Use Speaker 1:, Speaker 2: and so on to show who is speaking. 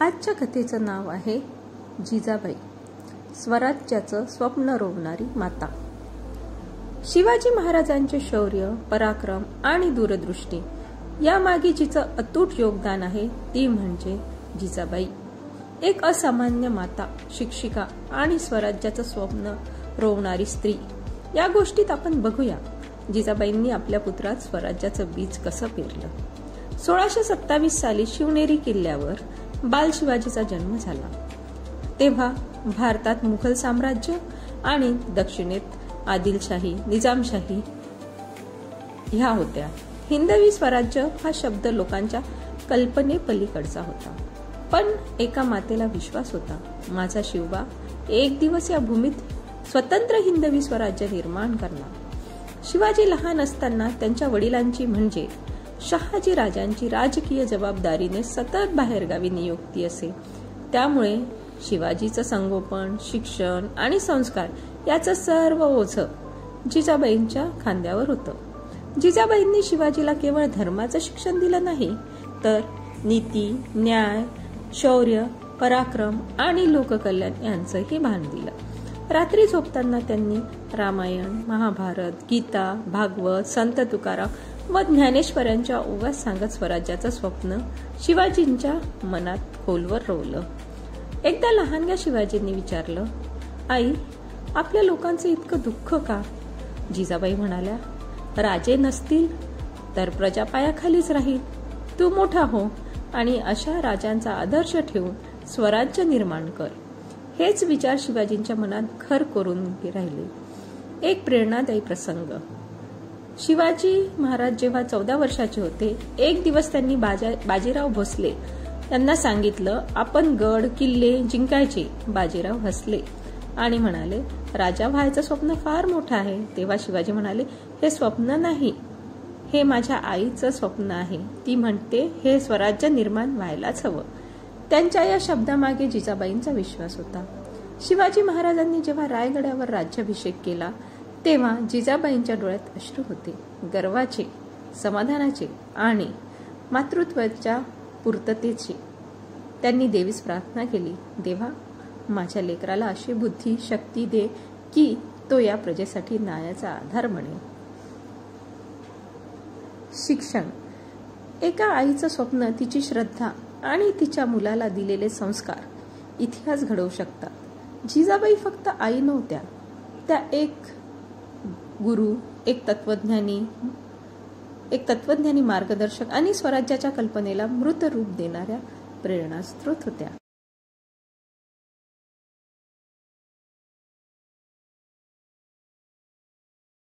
Speaker 1: आजच्या कथेचं नाव आहे जिजाबाई, स्वराज्याचं स्वप्न रोवणारी माता. शिवाजी महाराजांचे शौर्य, पराक्रम आणि दूरदृष्टी यामागे जिचं अतूट योगदान आहे ती म्हणजे जिजाबाई. एक असामान्य माता, शिक्षिका आणि स्वराज्याचं स्वप्न रोवणारी स्त्री. या गोष्टीत आपण बघूया जिजाबाईंनी आपल्या पुत्रात स्वराज्याचं बीज कसं पेरलं. 1627 साली शिवनेरी किल्ल्यावर बाल शिवाजीचा जन्म झाला. तेव्हा भारतात मुघल साम्राज्य आणि दक्षिणेत आदिलशाही, निजामशाही ह्या होत्या. हिंदवी स्वराज्य हा शब्द लोकांच्या कल्पनेपलीकडचा होता. पण एका मातेला विश्वास होता, माझा शिवबा एक दिवस या भूमीत स्वतंत्र हिंदवी स्वराज्य निर्माण करणार. शिवाजी लहान असताना त्यांच्या वडिलांची म्हणजे शहाजी राजांची राजकीय जबाबदारीने सतत बाहेरगावी नियुक्ती असे. त्यामुळे शिवाजीचं संगोपन, शिक्षण आणि संस्कार याचं सर्व ओझं जिजाबाईंच्या खांद्यावर होतं. जिजाबाईंनी शिवाजीला केवळ धर्माचं शिक्षण दिलं नाही, तर नीती, न्याय, शौर्य, पराक्रम आणि लोककल्याण यांचंही भान दिलं. रात्री झोपताना त्यांनी रामायण, महाभारत, गीता, भागवत, संत तुकाराम व ज्ञानेश्वरांच्या ओव्या सांगत स्वराज्याचं स्वप्न शिवाजींच्या मनात खोलवर रोवलं. एकदा लहानग्या शिवाजींनी विचारलं, आई, आपल्या लोकांचं इतकं दुःख का? जिजाबाई म्हणाल्या, राजे नसतील तर प्रजा पायाखालीच राहील. तू मोठा हो आणि अशा राजांचा आदर्श ठेवून स्वराज्य निर्माण कर. हेच विचार शिवाजींच्या मनात घर करून राहिले. एक प्रेरणादायी प्रसंग. शिवाजी महाराज जेव्हा 14 वर्षाचे होते, एक दिवस त्यांनी बाजीराव भोसले यांना सांगितलं, आपण गड किल्ले जिंकायचे. बाजीराव हसले आणि म्हणाले, राजा व्हायचं स्वप्न फार मोठं आहे. तेव्हा शिवाजी म्हणाले, हे स्वप्न नाही, हे माझ्या आईचं स्वप्न आहे. ती म्हणते हे स्वराज्य निर्माण व्हायलाच हवं. त्यांच्या या शब्दामागे जिजाबाईंचा विश्वास होता. शिवाजी महाराजांनी जेव्हा रायगडावर राज्याभिषेक केला तेव्हा जिजाबाईंच्या डोळ्यात अश्रू होते, गर्वाचे, समाधानाचे आणि मातृत्वाच्या पूर्ततेचे. त्यांनी देवीस प्रार्थना केली, देवा, माझ्या लेकराला अशी बुद्धी शक्ती दे की तो या प्रजेसाठी न्यायाचा आधार बनेल. शिक्षण. एका आईचं स्वप्न, तिची श्रद्धा आणि तिच्या मुलाला दिलेले संस्कार इतिहास घडवू शकतात. जिजाबाई फक्त आई नव्हत्या, त्या एक गुरु, एक तत्वज्ञानी मार्गदर्शक आणि स्वराज्याच्या कल्पनेला मूर्त रूप देणाऱ्या प्रेरणास्त्रोत होत्या.